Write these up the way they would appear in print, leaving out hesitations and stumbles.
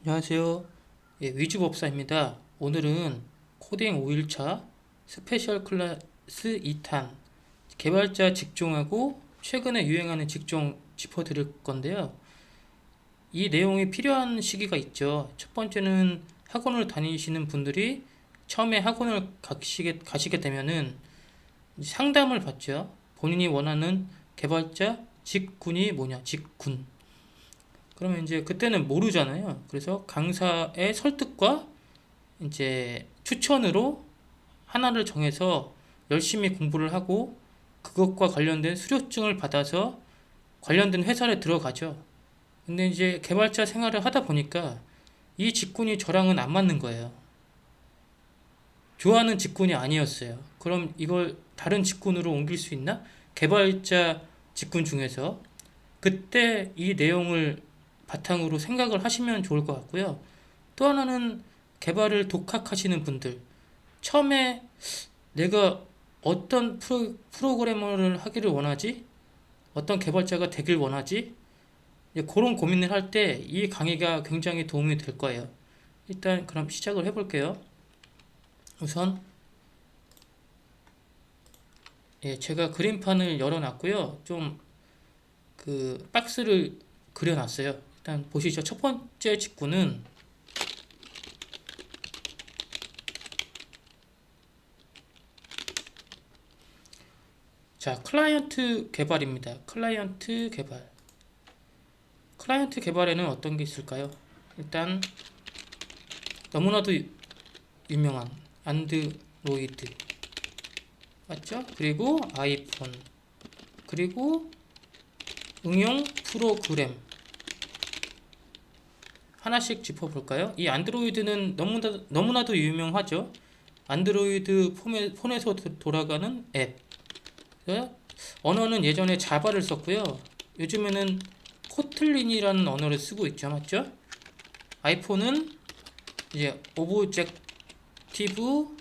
안녕하세요. 예, 위주법사입니다. 오늘은 코딩 5일차 스페셜 클래스 2탄 개발자 직종하고 최근에 유행하는 직종 짚어드릴 건데요. 이 내용이 필요한 시기가 있죠. 첫 번째는 학원을 다니시는 분들이 처음에 학원을 가시게 되면은 상담을 받죠. 본인이 원하는 개발자 직군이 뭐냐, 직군. 그러면 이제 그때는 모르잖아요. 그래서 강사의 설득과 이제 추천으로 하나를 정해서 열심히 공부를 하고 그것과 관련된 수료증을 받아서 관련된 회사에 들어가죠. 근데 이제 개발자 생활을 하다 보니까 이 직군이 저랑은 안 맞는 거예요. 좋아하는 직군이 아니었어요. 그럼 이걸 다른 직군으로 옮길 수 있나? 개발자 직군 중에서 그때 이 내용을 바탕으로 생각을 하시면 좋을 것 같고요. 또 하나는 개발을 독학하시는 분들. 처음에 내가 어떤 프로그래머를 하기를 원하지? 어떤 개발자가 되길 원하지? 그런 고민을 할 때 이 강의가 굉장히 도움이 될 거예요. 일단 그럼 시작을 해볼게요. 우선 제가 그림판을 열어놨고요. 좀 그 박스를 그려놨어요. 일단 보시죠. 첫 번째 직구는 자, 클라이언트 개발입니다. 클라이언트 개발. 클라이언트 개발에는 어떤 게 있을까요? 일단 너무나도 유명한 안드로이드 맞죠? 그리고 아이폰 그리고 응용 프로그램 하나씩 짚어볼까요? 이 안드로이드는 너무나도 유명하죠. 안드로이드 폰에서 돌아가는 앱. 언어는 예전에 자바를 썼고요. 요즘에는 코틀린이라는 언어를 쓰고 있죠. 맞죠? 아이폰은 이제 오브젝티브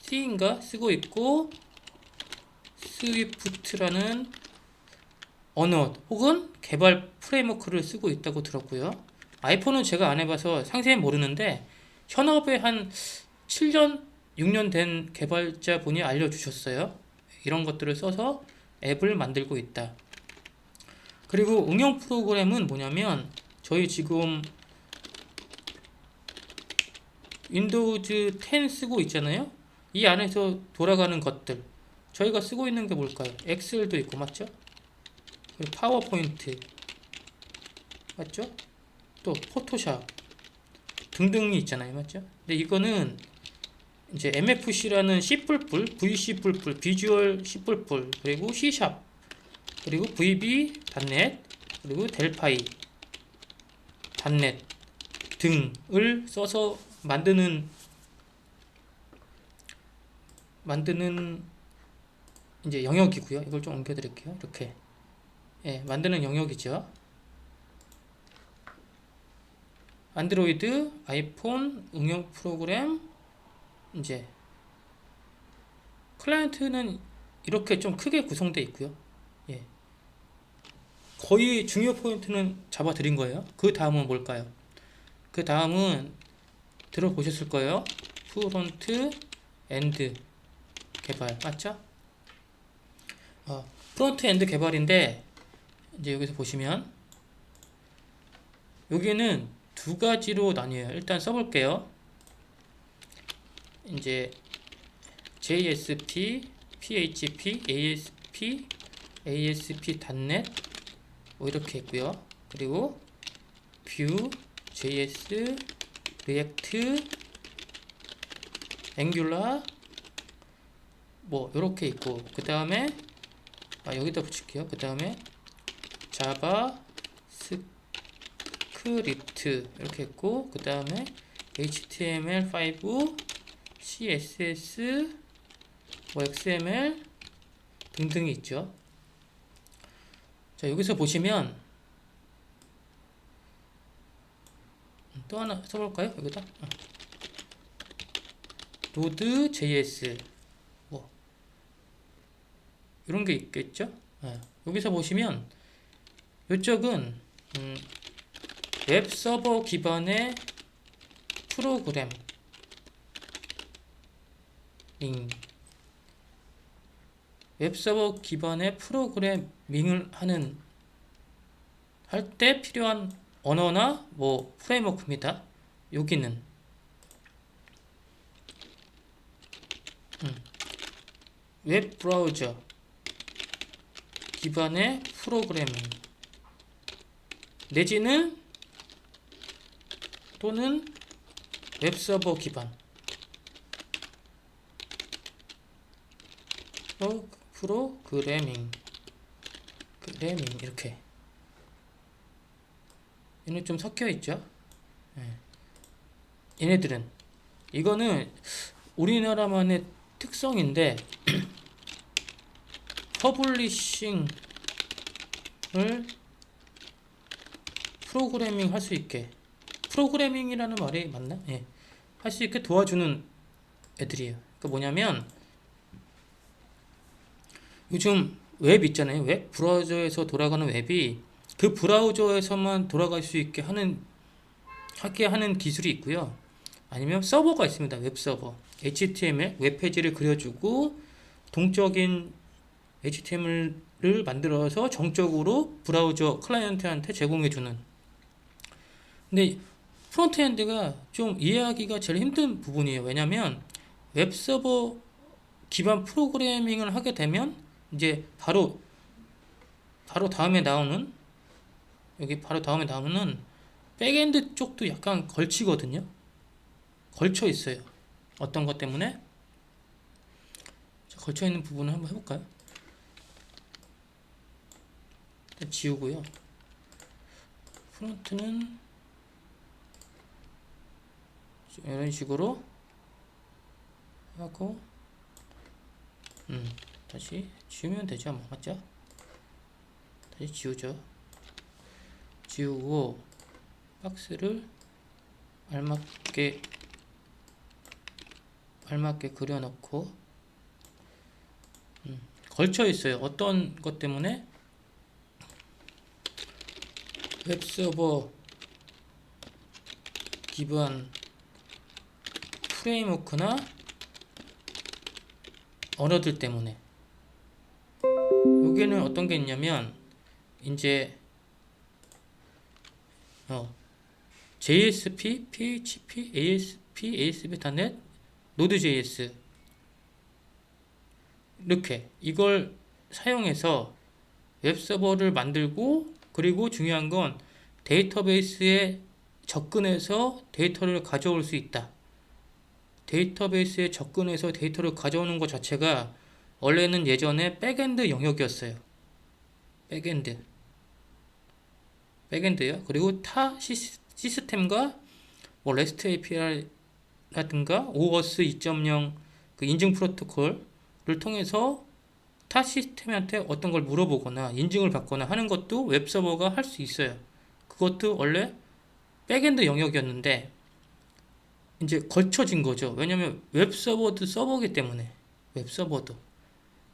C인가 쓰고 있고 스위프트라는 언어 혹은 개발 프레임워크를 쓰고 있다고 들었고요. 아이폰은 제가 안 해봐서 상세히 모르는데 현업에 한 7년, 6년 된 개발자분이 알려주셨어요. 이런 것들을 써서 앱을 만들고 있다. 그리고 응용 프로그램은 뭐냐면 저희 지금 윈도우즈 10 쓰고 있잖아요. 이 안에서 돌아가는 것들 저희가 쓰고 있는 게 뭘까요? 엑셀도 있고 맞죠? 그리고 파워포인트 맞죠? 또 포토샵 등등이 있잖아요 맞죠? 근데 이거는 이제 MFC라는 C++, VC++, 비주얼 C++, 그리고 C샵, 그리고 VB, .NET, 그리고 델파이, .NET 등을 써서 만드는 이제 영역이고요. 이걸 좀 옮겨드릴게요. 이렇게 만드는 영역이죠. 안드로이드, 아이폰, 응용 프로그램, 이제 클라이언트는 이렇게 좀 크게 구성되어 있고요. 예. 거의 중요 포인트는 잡아드린 거예요. 그 다음은 뭘까요? 그 다음은 들어보셨을 거예요. 프론트 엔드 개발 맞죠? 프론트 엔드 개발인데 이제 여기서 보시면 여기는 두 가지로 나뉘어요. 일단 써볼게요. 이제 JSP, PHP, ASP, ASP.NET 뭐 이렇게 있고요. 그리고 Vue, JS, React, Angular 뭐 이렇게 있고 그 다음에 여기다 붙일게요. 그 다음에 자바, 스크립트 이렇게 있고 그 다음에 HTML5, CSS, 뭐 XML 등등이 있죠. 자 여기서 보시면 또 하나 써볼까요? 여기다 Node.js 뭐 이런 게 있겠죠. 여기서 보시면 이쪽은 웹 서버 기반의 프로그래밍 웹서버 기반의 프로그래밍을 할 때 필요한 언어나 뭐 프레임워크입니다. 여기는 웹 브라우저 기반의 프로그래밍 내지는 또는 웹서버 기반 프로그래밍 이렇게 얘는 좀 섞여 있죠. 얘네들은 이거는 우리나라만의 특성인데 퍼블리싱을 프로그래밍 할 수 있게 프로그래밍이라는 말이 맞나? 예. 할 수 있게 도와주는 애들이에요. 그러니까 뭐냐면 요즘 웹 있잖아요. 웹 브라우저에서 돌아가는 웹이 그 브라우저에서만 돌아갈 수 있게 하게 하는 기술이 있고요. 아니면 서버가 있습니다. 웹 서버. HTML 웹페이지를 그려주고 동적인 HTML을 만들어서 정적으로 브라우저 클라이언트한테 제공해주는. 근데 프론트엔드가 좀 이해하기가 제일 힘든 부분이에요. 왜냐면 웹 서버 기반 프로그래밍을 하게 되면 이제 바로 다음에 나오는 여기 바로 다음에 나오는 백엔드 쪽도 약간 걸치거든요. 걸쳐 있어요. 어떤 것 때문에? 자, 걸쳐 있는 부분을 한번 해볼까요? 일단 지우고요. 프론트는 이런 식으로 하고 다시 지우면 되죠. 뭐, 맞죠? 다시 지우죠. 지우고 박스를 알맞게 그려놓고 걸쳐 있어요. 어떤 것 때문에? 웹서버 기반 프레임워크나 언어들 때문에. 여기는 어떤 게 있냐면 이제 JSP, PHP, ASP, ASP.NET, Node.js 이렇게 이걸 사용해서 웹서버를 만들고 그리고 중요한 건 데이터베이스에 접근해서 데이터를 가져올 수 있다. 데이터베이스에 접근해서 데이터를 가져오는 것 자체가 원래는 예전에 백엔드 영역이었어요. 백엔드요. 그리고 타 시스템과 뭐 REST API라든가 OAuth 2.0 그 인증 프로토콜을 통해서 타 시스템한테 어떤 걸 물어보거나 인증을 받거나 하는 것도 웹서버가 할 수 있어요. 그것도 원래 백엔드 영역이었는데 이제 걸쳐진 거죠. 왜냐면 웹서버도 서버기 때문에 웹서버도.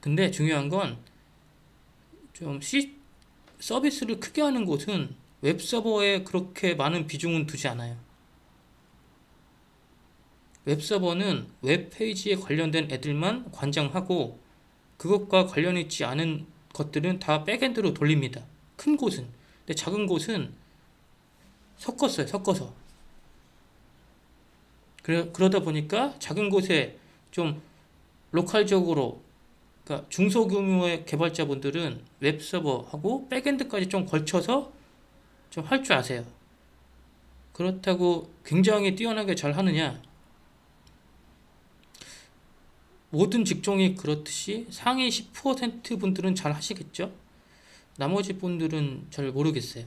근데 중요한 건 좀 서비스를 크게 하는 곳은 웹서버에 그렇게 많은 비중은 두지 않아요. 웹서버는 웹페이지에 관련된 애들만 관장하고 그것과 관련 있지 않은 것들은 다 백엔드로 돌립니다. 큰 곳은. 근데 작은 곳은 섞어서. 그러다 보니까 작은 곳에 좀 로컬적으로 그러니까 중소규모의 개발자분들은 웹서버하고 백엔드까지 좀 걸쳐서 좀 할 줄 아세요. 그렇다고 굉장히 뛰어나게 잘 하느냐? 모든 직종이 그렇듯이 상위 10% 분들은 잘 하시겠죠? 나머지 분들은 잘 모르겠어요.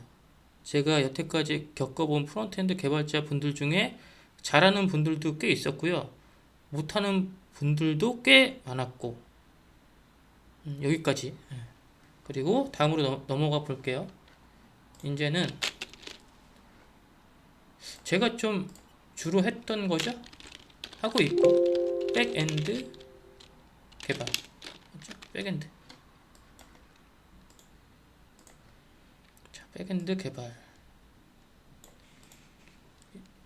제가 여태까지 겪어본 프론트엔드 개발자 분들 중에 잘하는 분들도 꽤 있었고요. 못하는 분들도 꽤 많았고 여기까지. 그리고 다음으로 넘어가 볼게요. 이제는 제가 좀 주로 했던 거죠? 하고 있고 백엔드 개발 그렇죠? 백엔드 자, 백엔드 개발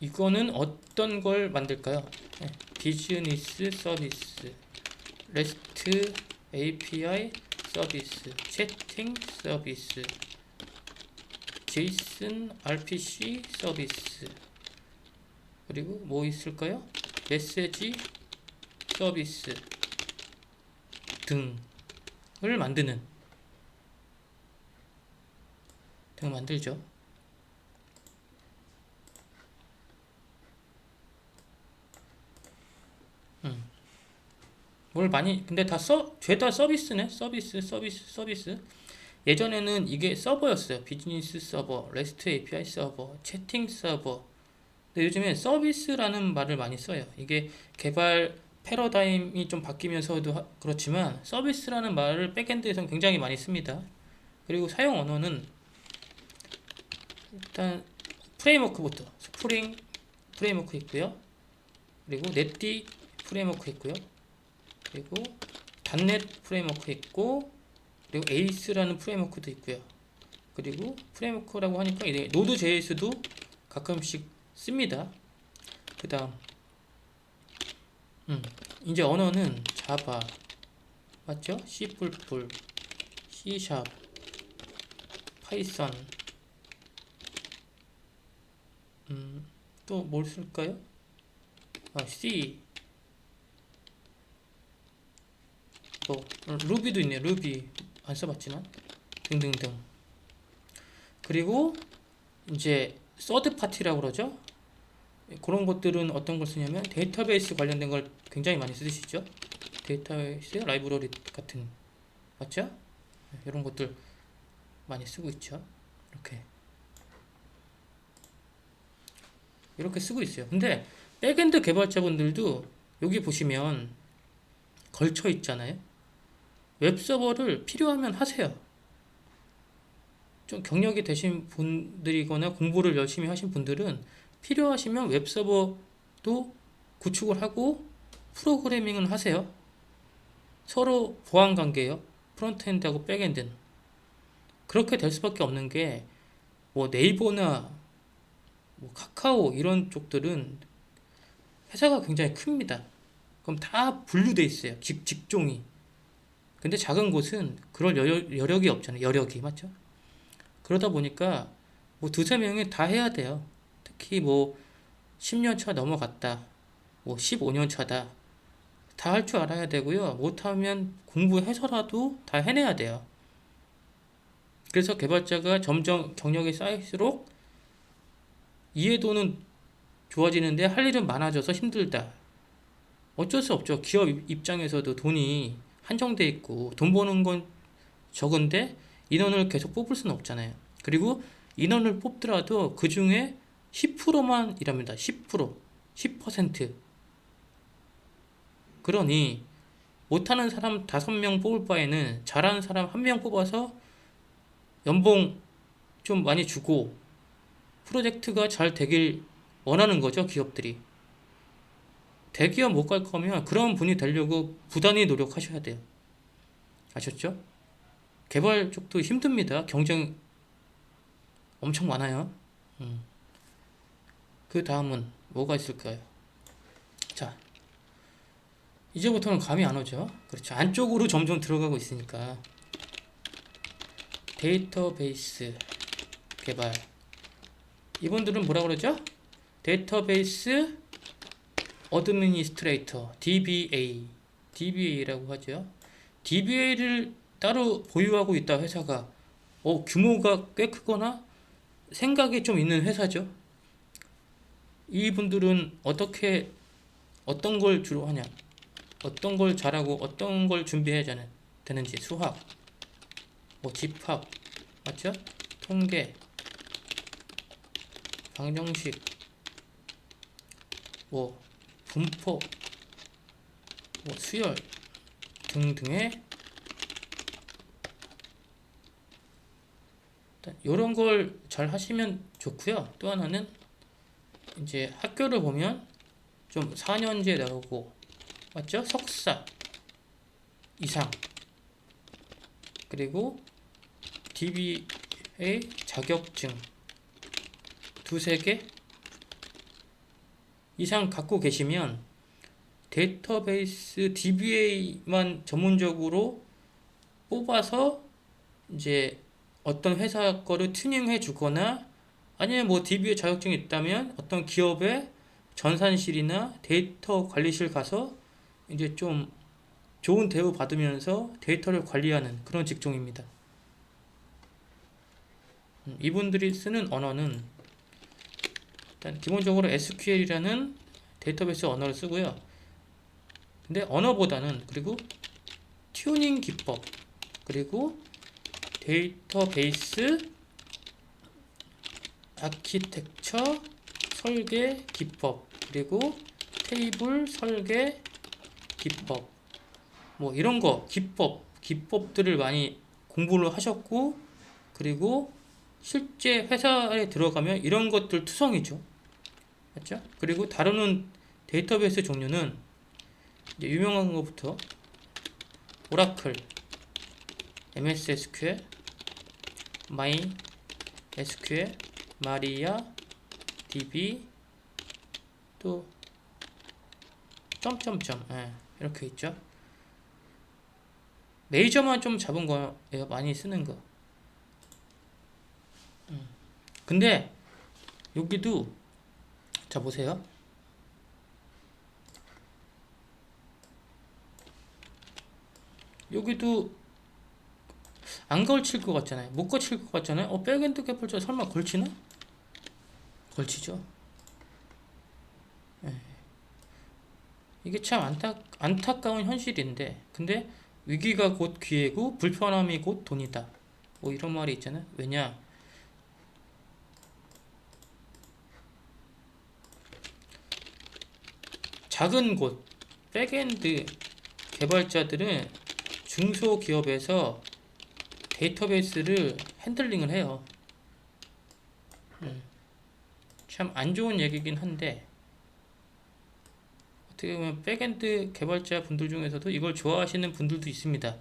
이거는 어떤 걸 만들까요? 네, 비즈니스 서비스, REST API 서비스, 채팅 서비스, JSON RPC 서비스, 그리고 뭐 있을까요? 메시지 서비스 등을 만들죠. 뭘 많이 근데 죄다 서비스네. 서비스. 예전에는 이게 서버였어요. 비즈니스 서버, REST API 서버, 채팅 서버. 근데 요즘에 서비스라는 말을 많이 써요. 이게 개발 패러다임이 좀 바뀌면서도 그렇지만 서비스라는 말을 백엔드에서는 굉장히 많이 씁니다. 그리고 사용 언어는 일단 프레임워크부터 스프링 프레임워크 있고요. 그리고 넷디 프레임워크 있고요. 그리고 닷넷 프레임워크 있고, 그리고 에이스라는 프레임워크도 있고요. 그리고 프레임워크라고 하니까 이제 노드.js도 가끔씩 씁니다. 그 다음 이제 언어는 자바 맞죠? C++, C#, 파이썬, 또 뭘 쓸까요? C, 뭐 루비도 있네. 루비 안 써봤지만 등등등. 그리고 이제 서드 파티라고 그러죠. 그런 것들은 어떤 걸 쓰냐면 데이터베이스 관련된 걸 굉장히 많이 쓰시죠. 데이터베이스 라이브러리 같은, 맞죠? 이런 것들 많이 쓰고 있죠. 이렇게 쓰고 있어요. 근데 백엔드 개발자분들도 여기 보시면 걸쳐 있잖아요. 웹서버를 필요하면 하세요. 좀 경력이 되신 분들이거나 공부를 열심히 하신 분들은 필요하시면 웹서버도 구축을 하고 프로그래밍을 하세요. 서로 보완 관계예요. 프론트엔드하고 백엔드는. 그렇게 될 수밖에 없는 게 뭐 네이버나 뭐 카카오 이런 쪽들은 회사가 굉장히 큽니다. 그럼 다 분류돼 있어요. 직종이. 근데 작은 곳은 그럴 여력이 없잖아요. 여력이 맞죠? 그러다 보니까 뭐 두세 명이 다 해야 돼요. 특히 뭐 10년 차 넘어갔다. 뭐 15년 차다. 다 할 줄 알아야 되고요. 못하면 공부해서라도 다 해내야 돼요. 그래서 개발자가 점점 경력이 쌓일수록 이해도는 좋아지는데 할 일은 많아져서 힘들다. 어쩔 수 없죠. 기업 입장에서도 돈이 한정돼 있고 돈 버는 건 적은데 인원을 계속 뽑을 수는 없잖아요. 그리고 인원을 뽑더라도 그 중에 10%만 일합니다. 10%, 10%. 그러니 못하는 사람 5명 뽑을 바에는 잘하는 사람 1명 뽑아서 연봉 좀 많이 주고 프로젝트가 잘 되길 원하는 거죠, 기업들이. 대기업 못 갈 거면 그런 분이 되려고 부단히 노력하셔야 돼요. 아셨죠? 개발 쪽도 힘듭니다. 경쟁 엄청 많아요. 그 다음은 뭐가 있을까요? 자, 이제부터는 감이 안 오죠? 그렇죠. 안쪽으로 점점 들어가고 있으니까. 데이터베이스 개발. 이분들은 뭐라 그러죠? 데이터베이스 어드미니스트레이터, DBA라고 하죠. DBA를 따로 보유하고 있다 회사가 규모가 꽤 크거나 생각이 좀 있는 회사죠. 이분들은 어떤 걸 주로 하냐, 어떤 걸 잘하고 어떤 걸 준비해야 되는지, 수학, 뭐 집합, 맞죠? 통계, 방정식, 뭐 분포, 뭐 수열 등등의 이런 걸 잘 하시면 좋고요. 또 하나는 이제 학교를 보면 좀 4년제 나오고, 맞죠? 석사 이상, 그리고 DBA 자격증 두세 개, 이상 갖고 계시면 데이터베이스 DBA만 전문적으로 뽑아서 이제 어떤 회사 거를 튜닝해 주거나 아니면 뭐 DBA 자격증이 있다면 어떤 기업의 전산실이나 데이터 관리실 가서 이제 좀 좋은 대우 받으면서 데이터를 관리하는 그런 직종입니다. 이분들이 쓰는 언어는 일단 기본적으로 SQL이라는 데이터베이스 언어를 쓰고요. 근데 언어보다는 그리고 튜닝 기법 그리고 데이터베이스 아키텍처 설계 기법 그리고 테이블 설계 기법 뭐 이런 거 기법들을 많이 공부를 하셨고 그리고 실제 회사에 들어가면 이런 것들 투성이죠. 맞죠? 그리고 다루는 데이터베이스 종류는 이제 유명한 것부터 오라클, MS SQL, 마이 SQL, 마리아, DB 또 점점점 이렇게 있죠. 메이저만 좀 잡은 거예요. 많이 쓰는 거. 근데 여기도 자 보세요. 여기도 안 걸칠 것 같잖아요. 못 걸칠 것 같잖아요. 백엔드 개발자 설마 걸치나? 걸치죠. 이게 참 안타까운 현실인데 근데 위기가 곧 기회고 불편함이 곧 돈이다. 뭐 이런 말이 있잖아요. 왜냐? 작은 곳 백엔드 개발자들은 중소기업에서 데이터베이스를 핸들링을 해요. 참 안 좋은 얘기긴 한데 어떻게 보면 백엔드 개발자 분들 중에서도 이걸 좋아하시는 분들도 있습니다.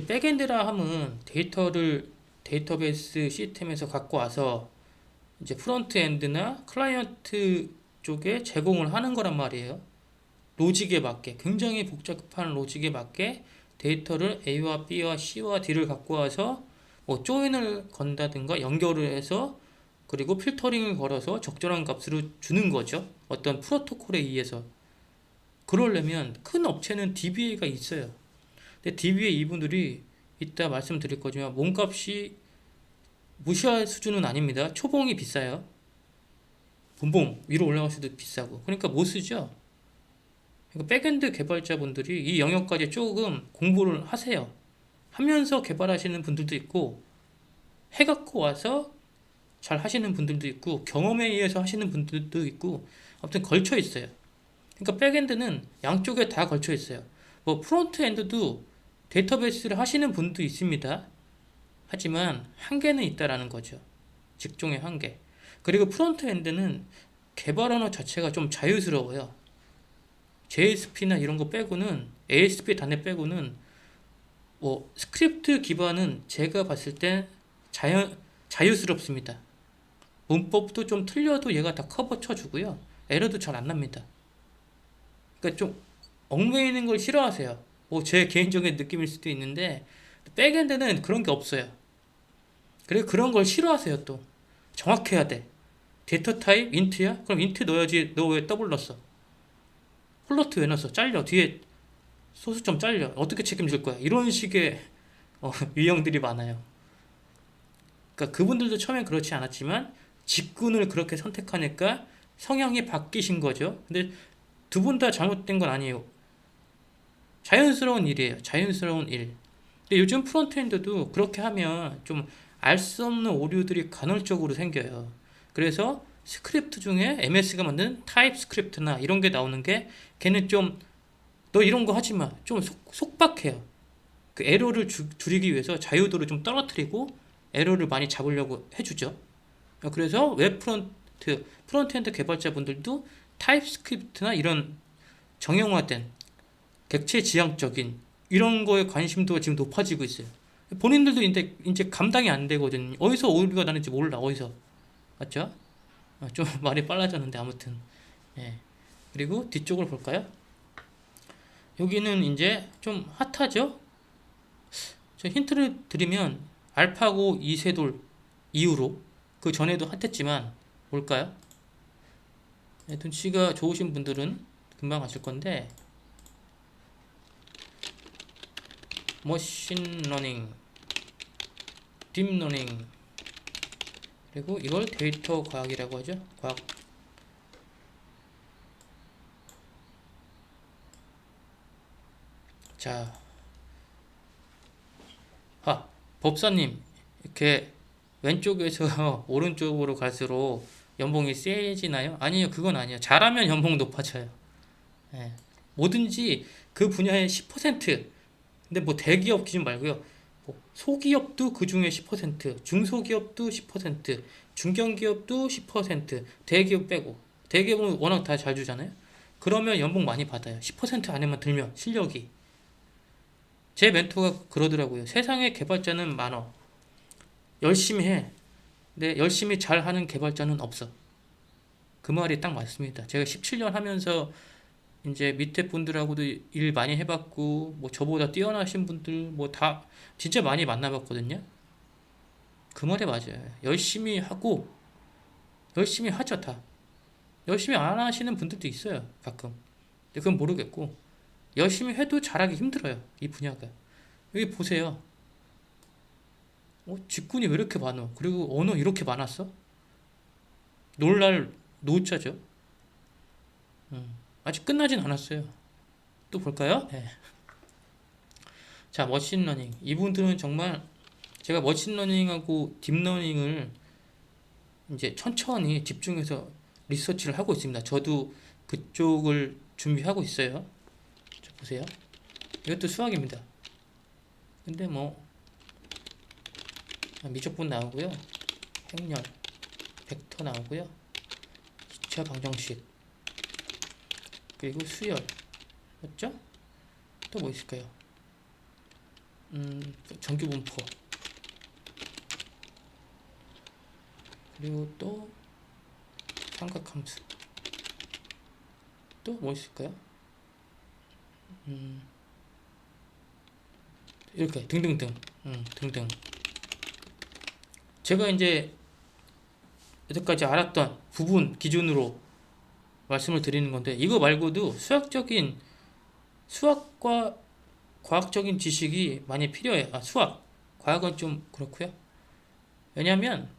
백엔드라 하면 데이터를 데이터베이스 시스템에서 갖고 와서 이제 프론트엔드나 클라이언트 쪽에 제공을 하는 거란 말이에요. 로직에 맞게 굉장히 복잡한 로직에 맞게 데이터를 A와 B와 C와 D를 갖고 와서 뭐 조인을 건다든가 연결을 해서 그리고 필터링을 걸어서 적절한 값으로 주는 거죠. 어떤 프로토콜에 의해서. 그러려면 큰 업체는 DBA가 있어요. 근데 DBA 이분들이 이따 말씀드릴 거지만 몸값이 무시할 수준은 아닙니다. 초봉이 비싸요. 분봉 위로 올라갈수도 비싸고. 그러니까 못 쓰죠. 그러니까 백엔드 개발자분들이 이 영역까지 조금 공부를 하세요. 하면서 개발하시는 분들도 있고 해갖고 와서 잘 하시는 분들도 있고 경험에 의해서 하시는 분들도 있고 아무튼 걸쳐 있어요. 그러니까 백엔드는 양쪽에 다 걸쳐 있어요. 뭐 프론트엔드도 데이터베이스를 하시는 분도 있습니다. 하지만 한계는 있다라는 거죠. 직종의 한계. 그리고 프론트엔드는 개발 언어 자체가 좀 자유스러워요. JSP나 이런 거 빼고는 ASP 단에 빼고는 뭐 스크립트 기반은 제가 봤을 때 자유스럽습니다. 문법도 좀 틀려도 얘가 다 커버 쳐주고요. 에러도 잘 안 납니다. 그러니까 좀 얽매이는 걸 싫어하세요. 뭐 제 개인적인 느낌일 수도 있는데 백엔드는 그런 게 없어요. 그리고 그런 걸 싫어하세요. 또 정확해야 돼. 데이터 타입 인트야? 그럼 인트 넣어야지. 너 왜 더블 넣었어? 플로트 왜 넣었어? 잘려. 뒤에 소수점 잘려. 어떻게 책임질 거야? 이런 식의 유형들이 많아요. 그러니까 그분들도 처음엔 그렇지 않았지만 직군을 그렇게 선택하니까 성향이 바뀌신 거죠. 근데 두 분 다 잘못된 건 아니에요. 자연스러운 일이에요. 자연스러운 일. 근데 요즘 프론트엔드도 그렇게 하면 좀 알 수 없는 오류들이 간헐적으로 생겨요. 그래서 스크립트 중에 MS가 만든 타입 스크립트나 이런 게 나오는 게 걔는 좀 너 이런 거 하지 마. 좀 속박해요. 그 에러를 줄이기 위해서 자유도를 좀 떨어뜨리고 에러를 많이 잡으려고 해주죠. 그래서 웹 프론트엔드 개발자분들도 타입스크립트나 이런 정형화된 객체 지향적인 이런 거에 관심도가 지금 높아지고 있어요. 본인들도 이제 감당이 안 되거든요. 어디서 오류가 나는지 몰라. 어디서. 맞죠? 좀 말이 빨라졌는데 아무튼. 예. 그리고 뒤쪽을 볼까요? 여기는 이제 좀 핫하죠? 저 힌트를 드리면 알파고 이세돌 이후로, 그 전에도 핫했지만 뭘까요? 눈치가 좋으신 분들은 금방 아실 건데, 머신러닝, 딥러닝, 그리고 이걸 데이터 과학이라고 하죠. 과학. 자, 법사님, 이렇게 왼쪽에서 오른쪽으로 갈수록 연봉이 세지나요? 아니요, 그건 아니에요. 잘하면 연봉 높아져요. 예. 뭐든지 그 분야의 10%, 근데 뭐 대기업 기준 말고요. 뭐 소기업도 그 중에 10%, 중소기업도 10%, 중견기업도 10%, 대기업 빼고. 대기업은 워낙 다 잘 주잖아요. 그러면 연봉 많이 받아요. 10% 안에만 들면 실력이. 제 멘토가 그러더라고요. 세상에 개발자는 많어. 열심히 해. 근데 열심히 잘하는 개발자는 없어. 그 말이 딱 맞습니다. 제가 17년 하면서 이제 밑에 분들하고도 일 많이 해봤고, 뭐 저보다 뛰어나신 분들 뭐 다 진짜 많이 만나봤거든요. 그 말이 맞아요. 열심히 하고, 열심히 하죠, 다. 열심히 안 하시는 분들도 있어요, 가끔. 근데 그건 모르겠고, 열심히 해도 잘하기 힘들어요, 이 분야가. 여기 보세요. 직군이 왜 이렇게 많어? 그리고 언어 이렇게 많았어? 놀랄 노자죠. 아직 끝나진 않았어요. 또 볼까요? 네. 자, 머신러닝. 이분들은 정말 제가 머신러닝하고 딥러닝을 이제 천천히 집중해서 리서치를 하고 있습니다. 저도 그쪽을 준비하고 있어요. 자, 보세요. 이것도 수학입니다. 근데 뭐 미적분 나오고요. 행렬, 벡터 나오고요. 2차 방정식, 그리고 수열. 맞죠? 또 뭐 있을까요? 정규분포. 그리고 또 삼각함수. 또 뭐 있을까요? 이렇게 등등등. 등등. 제가 이제 여태까지 알았던 부분 기준으로 말씀을 드리는 건데, 이거 말고도 수학과 과학적인 지식이 많이 필요해요. 수학, 과학은 좀 그렇고요. 왜냐하면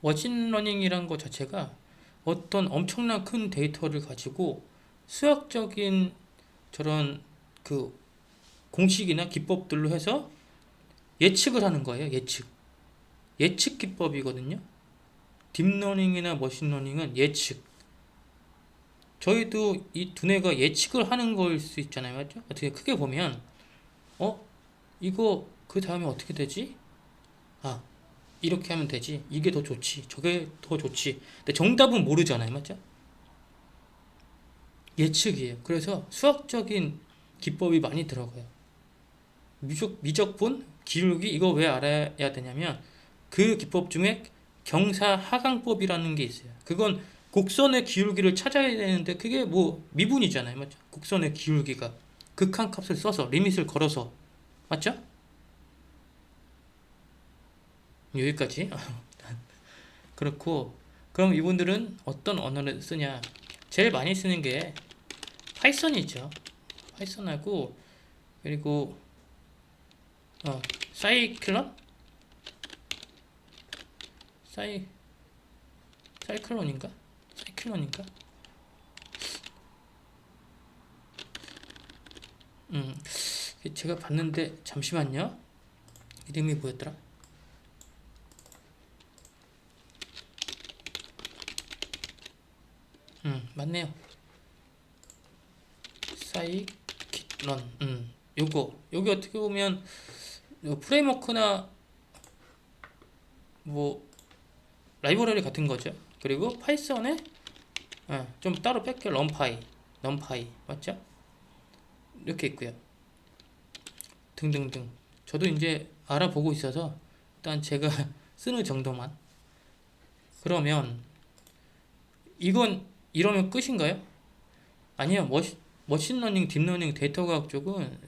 머신러닝이라는 것 자체가 어떤 엄청난 큰 데이터를 가지고 수학적인 저런 그 공식이나 기법들로 해서 예측을 하는 거예요. 예측 기법이거든요. 딥러닝이나 머신러닝은 예측. 저희도 이 두뇌가 예측을 하는 걸 수 있잖아요. 맞죠? 어떻게 크게 보면, 이거 그 다음에 어떻게 되지? 아, 이렇게 하면 되지. 이게 더 좋지. 저게 더 좋지. 근데 정답은 모르잖아요. 맞죠? 예측이에요. 그래서 수학적인 기법이 많이 들어가요. 미적분, 기울기, 이거 왜 알아야 되냐면, 그 기법 중에 경사하강법이라는 게 있어요. 그건 곡선의 기울기를 찾아야 되는데, 그게 뭐 미분이잖아요. 맞죠? 곡선의 기울기가 극한값을 써서 리밋을 걸어서. 맞죠? 여기까지. 그렇고, 그럼 이분들은 어떤 언어를 쓰냐? 제일 많이 쓰는 게 파이썬이죠. 파이썬하고, 그리고 사이클론? 사이 사이클론인가? 사이클론인가? 제가 봤는데 잠시만요. 이름이 뭐였더라? 맞네요. 사이클론. 여기 어떻게 보면 프레임워크나 뭐 라이브러리 같은 거죠. 그리고 파이썬에 좀 따로 뺄게요. 럼파이 맞죠? 이렇게 있고요. 등등등. 저도 이제 알아보고 있어서 일단 제가 쓰는 정도만. 그러면 이건 이러면 끝인가요? 아니요. 머신러닝, 딥러닝, 데이터 과학 쪽은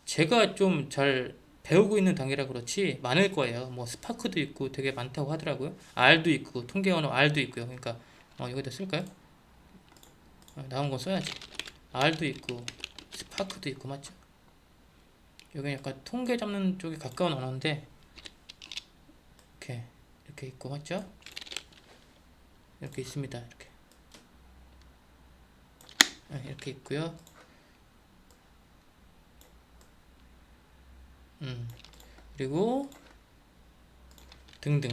제가 좀 잘 배우고 있는 단계라 그렇지 많을 거예요. 뭐 스파크도 있고 되게 많다고 하더라고요. R도 있고 통계 언어 R도 있고요. 그러니까 여기다 쓸까요? 나온 거 써야지. R도 있고 스파크도 있고 맞죠? 여기 약간 통계 잡는 쪽에 가까운 언어인데 이렇게 있고 맞죠? 이렇게 있습니다. 이렇게 있고요. 그리고 등등.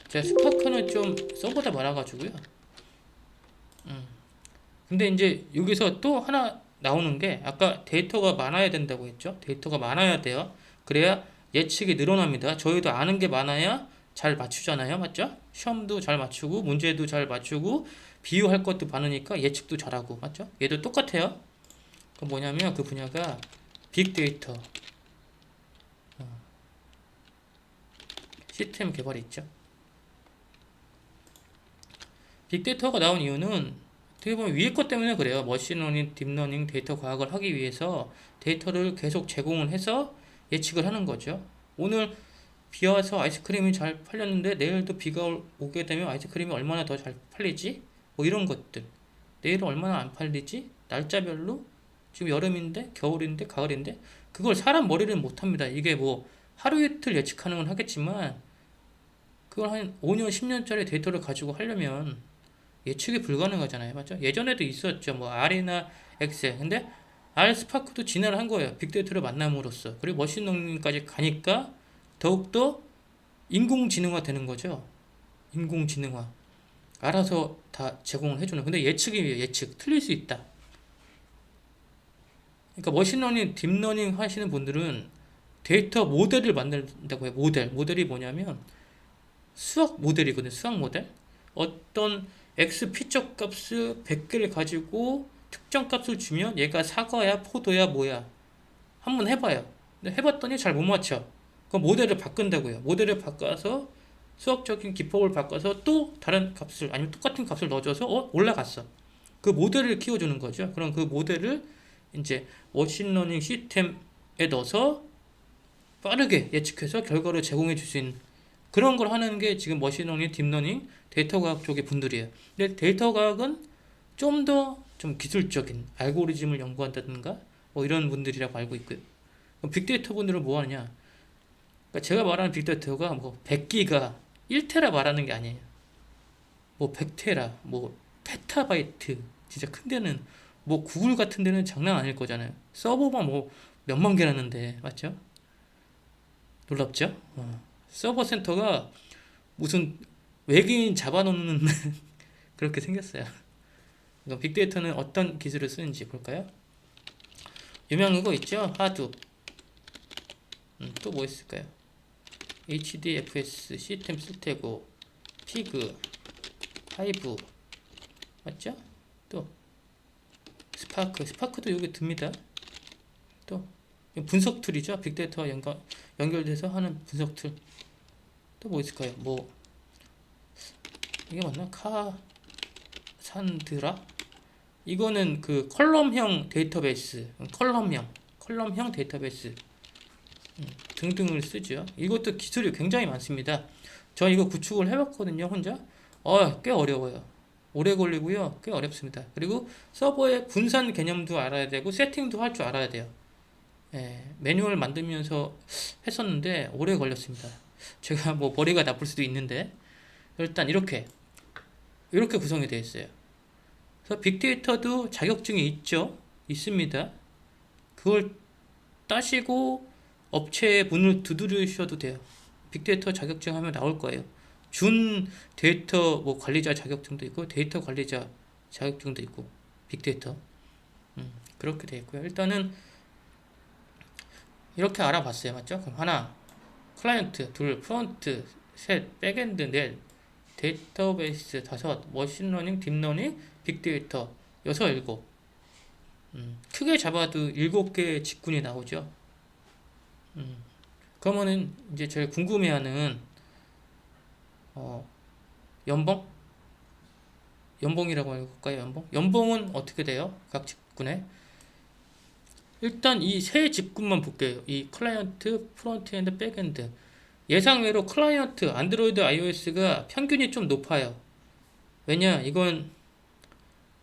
제가 스파크는 좀 써보다 말아가지고요. 근데 이제 여기서 또 하나 나오는 게 아까 데이터가 많아야 된다고 했죠? 데이터가 많아야 돼요. 그래야 예측이 늘어납니다. 저희도 아는 게 많아야 잘 맞추잖아요. 맞죠? 시험도 잘 맞추고 문제도 잘 맞추고 비유할 것도 많으니까 예측도 잘하고 맞죠? 얘도 똑같아요. 그 뭐냐면 그 분야가 빅데이터 시스템 개발이 있죠. 빅데이터가 나온 이유는 어떻게 보면 위에 것 때문에 그래요. 머신러닝, 딥러닝, 데이터 과학을 하기 위해서 데이터를 계속 제공을 해서 예측을 하는 거죠. 오늘 비 와서 아이스크림이 잘 팔렸는데 내일도 비가 오게 되면 아이스크림이 얼마나 더 잘 팔리지? 뭐 이런 것들. 내일은 얼마나 안 팔리지? 날짜별로 지금 여름인데 겨울인데 가을인데 그걸 사람 머리는 못 합니다. 이게 뭐 하루 이틀 예측하는 건 하겠지만 그걸 한 5년, 10년짜리 데이터를 가지고 하려면 예측이 불가능하잖아요. 맞죠? 예전에도 있었죠. 뭐 R이나 엑셀. 근데 R 스파크도 진화를 한 거예요. 빅데이터를 만남으로써. 그리고 머신러닝까지 가니까 더욱더 인공지능화 되는 거죠. 인공지능화. 알아서 다 제공을 해주는. 근데 예측이에요. 예측. 틀릴 수 있다. 그러니까 머신러닝, 딥러닝 하시는 분들은 데이터 모델을 만든다고 해요. 모델이 뭐냐면 수학 모델이거든요. 수학 모델. 어떤 x 피처 값을 100개를 가지고 특정 값을 주면 얘가 사과야, 포도야, 뭐야. 한번 해봐요. 근데 해봤더니 잘 못 맞춰. 그럼 모델을 바꾼다고요. 모델을 바꿔서 수학적인 기법을 바꿔서 또 다른 값을 아니면 똑같은 값을 넣어줘서 올라갔어. 그 모델을 키워주는 거죠. 그럼 그 모델을 이제 머신러닝 시스템에 넣어서 빠르게 예측해서 결과를 제공해 줄 수 있는 그런 걸 하는 게 지금 머신러닝, 딥러닝, 데이터 과학 쪽의 분들이에요. 근데 데이터 과학은 좀 더 좀 기술적인 알고리즘을 연구한다든가 뭐 이런 분들이라고 알고 있고요. 빅데이터 분들은 뭐 하느냐? 그러니까 제가 말하는 빅데이터가 뭐 100기가 1테라 말하는 게 아니에요. 뭐 100테라, 뭐 페타바이트 진짜 큰 데는 뭐 구글 같은 데는 장난 아닐 거잖아요. 서버만 뭐 몇만 개라는데 맞죠? 놀랍죠? 서버 센터가 무슨 외계인 잡아놓는 그렇게 생겼어요. 그럼 빅데이터는 어떤 기술을 쓰는지 볼까요? 유명한 거 있죠? 하둡. 또 뭐 있을까요? HDFS 시스템 쓸 테고, 피그, 하이브, 맞죠? 또 스파크도 여기 듭니다. 또 분석 툴이죠. 빅데이터와 연결돼서 하는 분석 툴. 또 뭐 있을까요? 뭐 이게 맞나? 카산드라? 이거는 그 컬럼형 데이터베이스, 컬럼형 데이터베이스 등등을 쓰죠. 이것도 기술이 굉장히 많습니다. 저 이거 구축을 해봤거든요, 혼자. 꽤 어려워요. 오래 걸리고요. 꽤 어렵습니다. 그리고 서버의 분산 개념도 알아야 되고 세팅도 할 줄 알아야 돼요. 매뉴얼 만들면서 했었는데 오래 걸렸습니다. 제가 뭐 머리가 나쁠 수도 있는데 일단 이렇게 구성이 되어 있어요. 그래서 빅데이터도 자격증이 있습니다. 그걸 따시고 업체에 문을 두드리셔도 돼요. 빅데이터 자격증 하면 나올 거예요. 준 데이터 뭐 관리자 자격증도 있고 데이터 관리자 자격증도 있고 빅데이터 그렇게 되어 있고요. 일단은 이렇게 알아봤어요. 맞죠? 그럼 하나 클라이언트, 둘 프론트, 셋 백엔드, 넷 데이터베이스, 다섯 머신러닝, 딥러닝, 빅데이터 여섯, 일곱 크게 잡아도 7개의 직군이 나오죠. 그러면은 이제 제일 궁금해하는 연봉? 연봉이라고 할까요? 연봉은 어떻게 돼요? 각 직군에. 일단 이 세 직군만 볼게요. 이 클라이언트, 프론트엔드, 백엔드. 예상외로 클라이언트, 안드로이드, iOS가 평균이 좀 높아요. 왜냐? 이건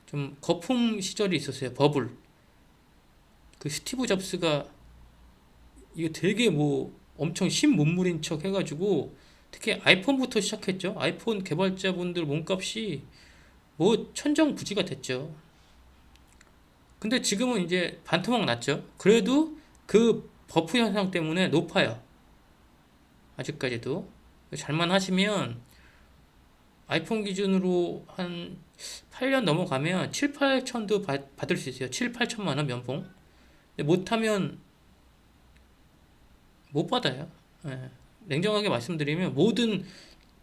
좀 거품 시절이 있었어요. 버블. 그 스티브 잡스가 이게 되게 뭐 엄청 신문물인 척 해가지고 특히 아이폰부터 시작했죠. 아이폰 개발자분들 몸값이 뭐 천정부지가 됐죠. 근데 지금은 이제 반토막 났죠. 그래도 그 버프 현상 때문에 높아요. 아직까지도. 잘만 하시면 아이폰 기준으로 한 8년 넘어가면 7, 8천도 받을 수 있어요. 7, 8천만 원 연봉. 근데 못하면 못 받아요. 예. 냉정하게 말씀드리면 모든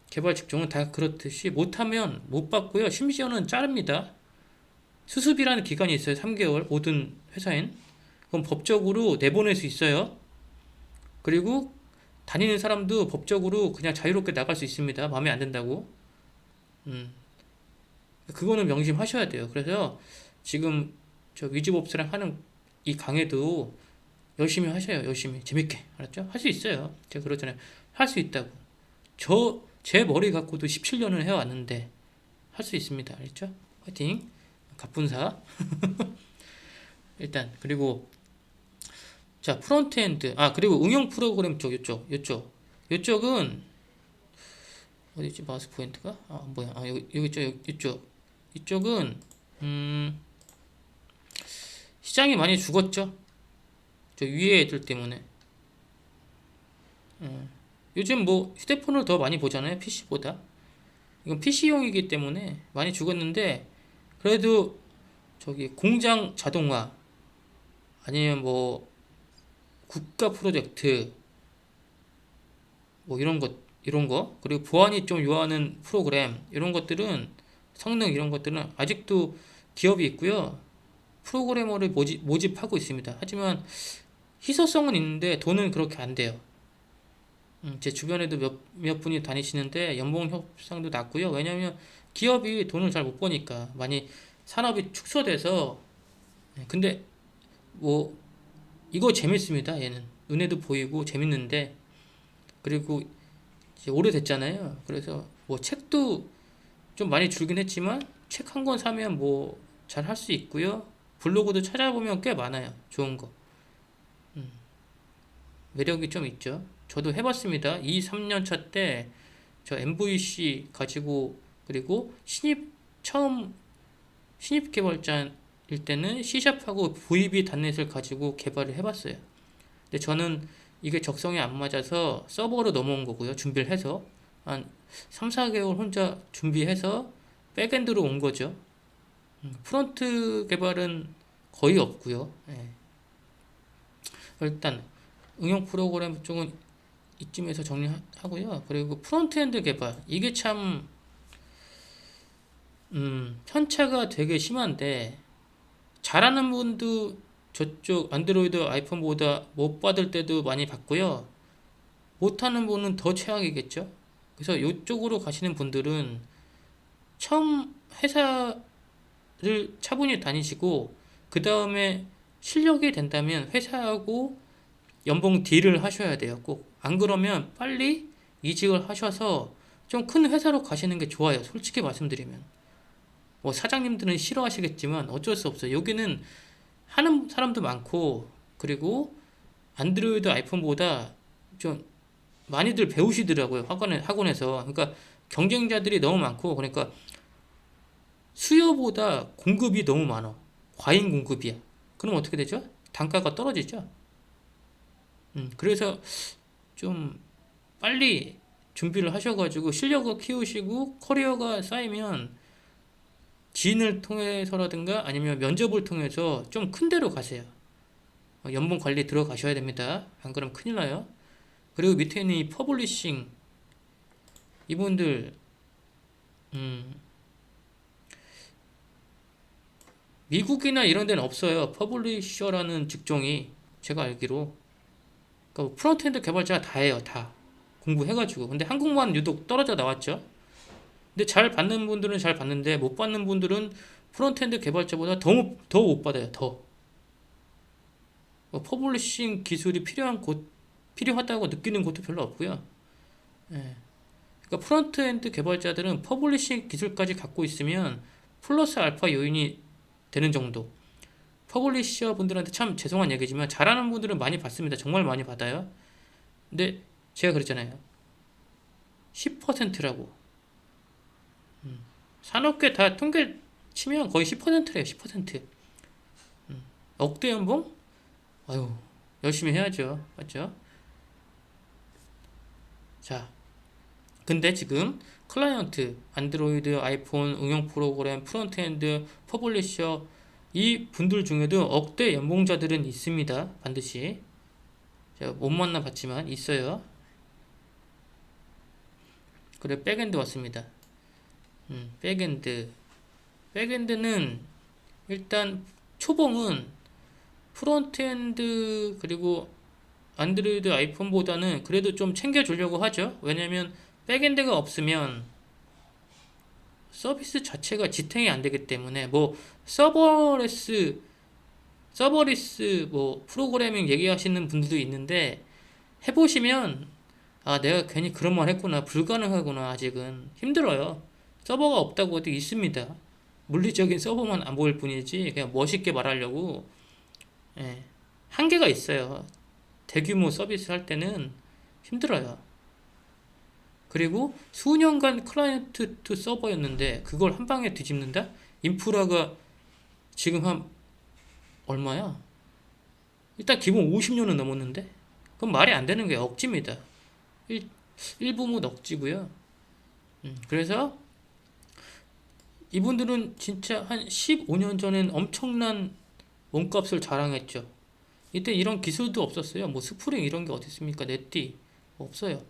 개발 직종은 다 그렇듯이 못하면 못 받고요. 심지어는 자릅니다. 수습이라는 기간이 있어요. 3개월 모든 회사엔. 그럼 법적으로 내보낼 수 있어요. 그리고 다니는 사람도 법적으로 그냥 자유롭게 나갈 수 있습니다. 마음에 안 든다고. 음. 그거는 명심하셔야 돼요. 그래서 지금 저 위즈법스랑 하는 이 강의도 열심히 하셔요. 열심히. 재밌게. 알았죠? 할 수 있어요. 제가 그러잖아요. 할 수 있다고. 제 머리 갖고도 17년을 해왔는데 할 수 있습니다. 알겠죠? 화이팅. 갑분사. 일단 그리고 자 프론트엔드 그리고 응용 프로그램 쪽 요쪽은 어디지 마우스 포인트가 뭐야 여기 있죠 이쪽은 시장이 많이 죽었죠. 저 위에 애들 때문에. 요즘 뭐 휴대폰을 더 많이 보잖아요. PC보다. 이건 PC용이기 때문에 많이 죽었는데 그래도 저기 공장 자동화 아니면 뭐 국가 프로젝트 뭐 이런 거 그리고 보안이 좀 요하는 프로그램 이런 것들은 성능 이런 것들은 아직도 기업이 있고요. 프로그래머를 모집하고 있습니다. 하지만 희소성은 있는데 돈은 그렇게 안 돼요. 제 주변에도 몇 분이 다니시는데 연봉 협상도 낮고요. 왜냐하면 기업이 돈을 잘 못 버니까 많이 산업이 축소돼서. 근데 뭐 이거 재밌습니다. 얘는 눈에도 보이고 재밌는데 그리고 이제 오래됐잖아요. 그래서 뭐 책도 좀 많이 줄긴 했지만 책 한 권 사면 뭐 잘 할 수 있고요. 블로그도 찾아보면 꽤 많아요. 좋은 거. 매력이 좀 있죠. 저도 해봤습니다. 2, 3년 차 때 저 MVC 가지고 그리고 처음 신입 개발자일 때는 C샵하고 VB 단넷을 가지고 개발을 해봤어요. 근데 저는 이게 적성에 안 맞아서 서버로 넘어온 거고요. 준비를 해서 한 3, 4개월 혼자 준비해서 백엔드로 온 거죠. 프론트 개발은 거의 없고요. 예. 일단 응용 프로그램 쪽은 이쯤에서 정리하고요. 그리고 프론트엔드 개발 이게 참 편차가 되게 심한데 잘하는 분도 저쪽 안드로이드 아이폰보다 못 받을 때도 많이 받고요. 못하는 분은 더 최악이겠죠. 그래서 이쪽으로 가시는 분들은 처음 회사를 차분히 다니시고 그 다음에 실력이 된다면 회사하고 연봉 딜을 하셔야 돼요. 꼭. 안 그러면 빨리 이직을 하셔서 좀 큰 회사로 가시는 게 좋아요. 솔직히 말씀드리면. 뭐 사장님들은 싫어하시겠지만 어쩔 수 없어요. 여기는 하는 사람도 많고 그리고 안드로이드 아이폰보다 좀 많이들 배우시더라고요. 학원에서. 그러니까 경쟁자들이 너무 많고 그러니까 수요보다 공급이 너무 많아. 과잉 공급이야. 그럼 어떻게 되죠? 단가가 떨어지죠. 그래서 좀 빨리 준비를 하셔가지고 실력을 키우시고 커리어가 쌓이면 지인을 통해서라든가 아니면 면접을 통해서 좀 큰 데로 가세요. 연봉 관리 들어가셔야 됩니다. 안 그러면 큰일 나요. 그리고 밑에 있는 이 퍼블리싱 이분들 미국이나 이런 데는 없어요. 퍼블리셔라는 직종이 제가 알기로. 그러니까 프론트엔드 개발자가 다 해요. 다 공부해가지고. 근데 한국만 유독 떨어져 나왔죠. 근데 잘 받는 분들은 잘 받는데 못 받는 분들은 프론트엔드 개발자보다 더 못 받아요. 더. 퍼블리싱 기술이 필요하다고 느끼는 것도 별로 없고요. 예. 그러니까 프론트엔드 개발자들은 퍼블리싱 기술까지 갖고 있으면 플러스 알파 요인이 되는 정도. 퍼블리셔 분들한테 참 죄송한 얘기지만 잘하는 분들은 많이 받습니다. 정말 많이 받아요. 근데 제가 그랬잖아요. 10%라고. 산업계 다 통계 치면 거의 10%래요. 10%. 억대 연봉? 아유, 열심히 해야죠. 맞죠? 자, 근데 지금 클라이언트, 안드로이드, 아이폰, 응용 프로그램, 프론트엔드, 퍼블리셔 이 분들 중에도 억대 연봉자들은 있습니다. 반드시. 제가 못 만나봤지만 있어요. 그래, 백엔드 왔습니다. 백엔드. 백엔드는 일단 초봉은 프론트엔드 그리고 안드로이드 아이폰보다는 그래도 좀 챙겨주려고 하죠. 왜냐면 백엔드가 없으면 서비스 자체가 지탱이 안 되기 때문에 뭐 서버리스 뭐 프로그래밍 얘기하시는 분들도 있는데 해보시면 아 내가 괜히 그런 말 했구나 불가능하구나 아직은 힘들어요. 서버가 없다고 어디 있습니다. 물리적인 서버만 안 보일 뿐이지 그냥 멋있게 말하려고 예, 한계가 있어요. 대규모 서비스 할 때는 힘들어요. 그리고 수년간 클라이언트 투 서버였는데 그걸 한 방에 뒤집는다? 인프라가 지금 한 얼마야? 일단 기본 50년은 넘었는데? 그건 말이 안 되는 게 억지입니다. 일부분 억지고요. 그래서 이분들은 진짜 한 15년 전엔 엄청난 몸값을 자랑했죠. 이때 이런 기술도 없었어요. 뭐 스프링 이런 게 어디 있습니까? 넷디 없어요.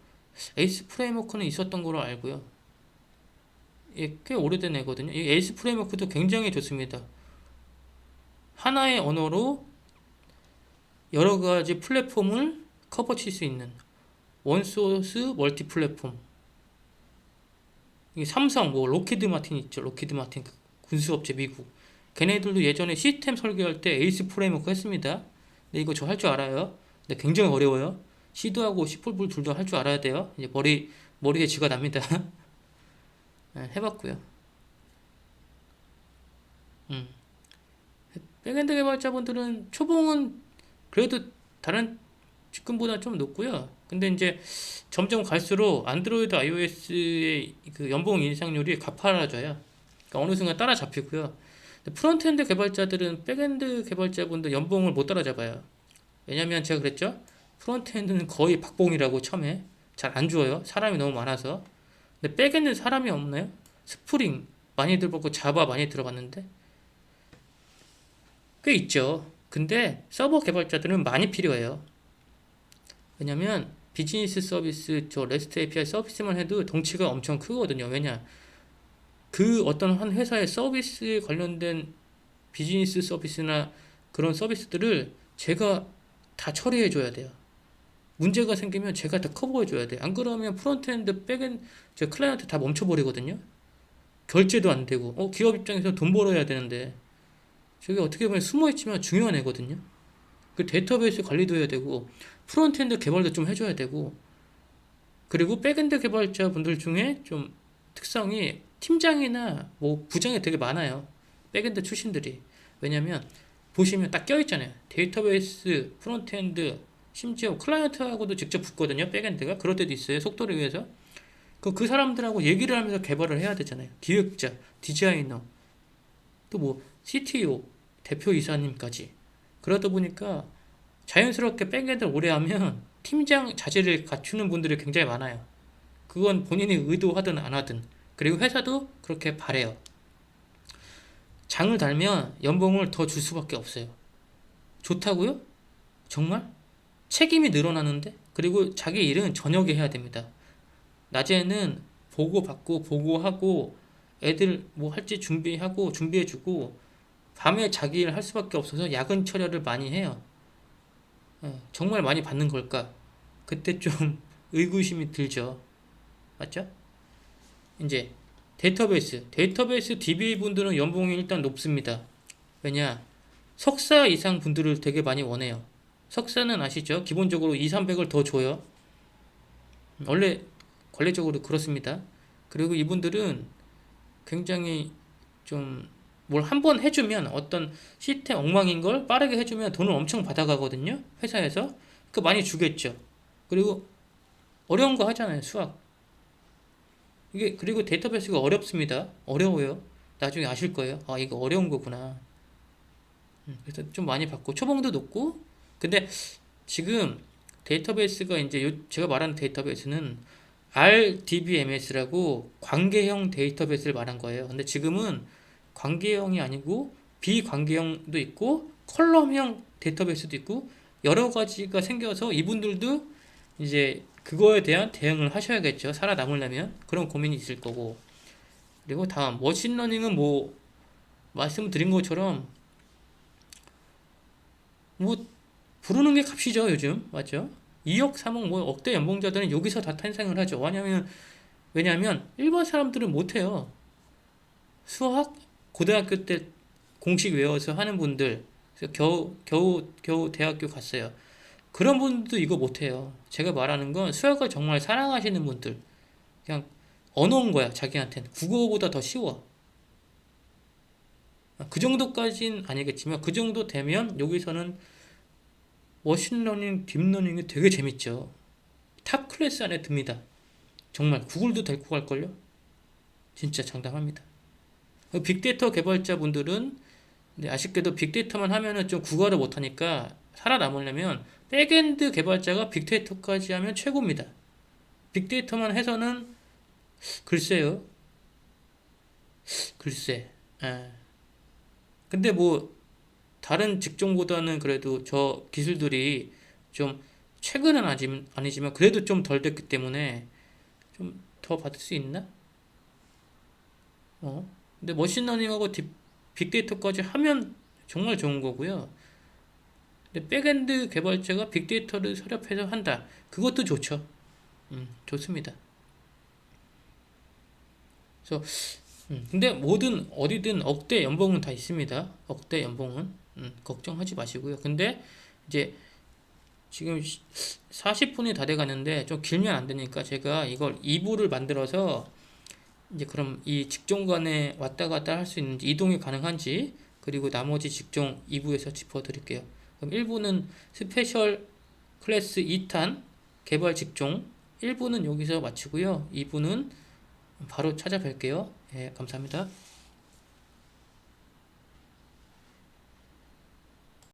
에이스 프레임워크는 있었던 걸로 알고요. 예, 꽤 오래된 애거든요. 이 에이스 프레임워크도 굉장히 좋습니다. 하나의 언어로 여러 가지 플랫폼을 커버칠 수 있는 원소스 멀티 플랫폼. 이 삼성, 뭐 로키드 마틴 있죠. 로키드 마틴 군수업체 미국. 걔네들도 예전에 시스템 설계할 때 에이스 프레임워크 했습니다. 근데 이거 저 할 줄 알아요. 근데 굉장히 어려워요. C도하고 C++ 둘 다 할 줄 알아야 돼요. 이제 머리에 쥐가 납니다. 네, 해봤고요. 음. 백엔드 개발자분들은 초봉은 그래도 다른 직군보다 좀 높고요. 근데 이제 점점 갈수록 안드로이드 iOS의 그 연봉 인상률이 가파라져요. 그러니까 어느 순간 따라잡히고요. 프론트엔드 개발자들은 백엔드 개발자분들 연봉을 못 따라잡아요. 왜냐면 제가 그랬죠. 프론트엔드는 거의 박봉이라고 처음에 잘 안 주어요. 사람이 너무 많아서. 근데 백엔드 사람이 없나요? 스프링 많이 들어봤고 자바 많이 들어봤는데 꽤 있죠. 근데 서버 개발자들은 많이 필요해요. 왜냐면 비즈니스 서비스 저 REST API 서비스만 해도 덩치가 엄청 크거든요. 왜냐 그 어떤 한 회사의 서비스에 관련된 비즈니스 서비스나 그런 서비스들을 제가 다 처리해 줘야 돼요. 문제가 생기면 제가 다 커버해 줘야 돼요. 안 그러면 프론트엔드, 백엔드, 저 클라이언트 다 멈춰버리거든요. 결제도 안 되고, 기업 입장에서 돈 벌어야 되는데, 저게 어떻게 보면 숨어있지만 중요한 애거든요. 그 데이터베이스 관리도 해야 되고, 프론트엔드 개발도 좀 해줘야 되고, 그리고 백엔드 개발자 분들 중에 좀 특성이 팀장이나 뭐 부장이 되게 많아요. 백엔드 출신들이. 왜냐면, 보시면 딱 껴있잖아요. 데이터베이스, 프론트엔드, 심지어 클라이언트하고도 직접 붙거든요. 백엔드가. 그럴 때도 있어요. 속도를 위해서. 그 사람들하고 얘기를 하면서 개발을 해야 되잖아요. 기획자, 디자이너, 또 뭐 CTO, 대표이사님까지. 그러다 보니까 자연스럽게 백엔드 오래 하면 팀장 자질을 갖추는 분들이 굉장히 많아요. 그건 본인이 의도하든 안 하든. 그리고 회사도 그렇게 바래요. 장을 달면 연봉을 더 줄 수밖에 없어요. 좋다고요? 정말? 책임이 늘어나는데? 그리고 자기 일은 저녁에 해야 됩니다. 낮에는 보고받고 보고하고 애들 뭐 할지 준비하고 준비해주고 밤에 자기 일 할 수밖에 없어서 야근 처리를 많이 해요. 정말 많이 받는 걸까? 그때 좀 의구심이 들죠. 맞죠? 이제 데이터베이스 DBA 분들은 연봉이 일단 높습니다. 왜냐? 석사 이상 분들을 되게 많이 원해요. 석사는 아시죠? 기본적으로 2, 300을 더 줘요. 원래 관례적으로 그렇습니다. 그리고 이분들은 굉장히 좀 뭘 한 번 해주면 어떤 시스템 엉망인 걸 빠르게 해주면 돈을 엄청 받아가거든요. 회사에서. 그 많이 주겠죠. 그리고 어려운 거 하잖아요. 수학. 이게 그리고 데이터베이스가 어렵습니다. 어려워요. 나중에 아실 거예요. 아, 이거 어려운 거구나. 그래서 좀 많이 받고 초봉도 높고. 근데 지금 데이터베이스가 이제 제가 말하는 데이터베이스는 RDBMS라고 관계형 데이터베이스를 말한 거예요. 근데 지금은 관계형이 아니고 비관계형도 있고 컬럼형 데이터베이스도 있고 여러 가지가 생겨서 이분들도 이제 그거에 대한 대응을 하셔야겠죠. 살아남으려면 그런 고민이 있을 거고. 그리고 다음 머신러닝은 뭐 말씀드린 것처럼 뭐 부르는 게 값이죠. 요즘 맞죠? 2억 3억 뭐 억대 연봉자들은 여기서 다 탄생을 하죠. 왜냐하면 일반 사람들은 못해요. 수학 고등학교 때 공식 외워서 하는 분들 그래서 겨우 대학교 갔어요. 그런 분들도 이거 못해요. 제가 말하는 건 수학을 정말 사랑하시는 분들 그냥 언어인 거야. 자기한테는 국어보다 더 쉬워. 그 정도까진 아니겠지만 그 정도 되면 여기서는 머신러닝, 딥러닝이 되게 재밌죠. 탑 클래스 안에 듭니다. 정말 구글도 데리고 갈걸요? 진짜 장담합니다. 빅데이터 개발자분들은 아쉽게도 빅데이터만 하면은 좀 국어를 못하니까 살아남으려면 백엔드 개발자가 빅데이터까지 하면 최고입니다. 빅데이터만 해서는 글쎄요. 글쎄. 아. 근데 뭐 다른 직종보다는 그래도 저 기술들이 좀 최근은 아니지만 그래도 좀 덜 됐기 때문에 좀 더 받을 수 있나? 근데 머신러닝하고 빅데이터까지 하면 정말 좋은 거고요. 근데 백엔드 개발자가 빅데이터를 설립해서 한다. 그것도 좋죠. 좋습니다. 그래서 근데 뭐든 어디든 억대 연봉은 다 있습니다. 억대 연봉은 걱정하지 마시고요. 근데 이제 지금 40분이 다 돼가는데 좀 길면 안 되니까 제가 이걸 2부를 만들어서 이제 그럼 이 직종 간에 왔다 갔다 할 수 있는지 이동이 가능한지 그리고 나머지 직종 2부에서 짚어드릴게요. 그럼 1부는 스페셜 클래스 2탄 개발 직종 1부는 여기서 마치고요. 2부는 바로 찾아뵐게요. 예, 감사합니다.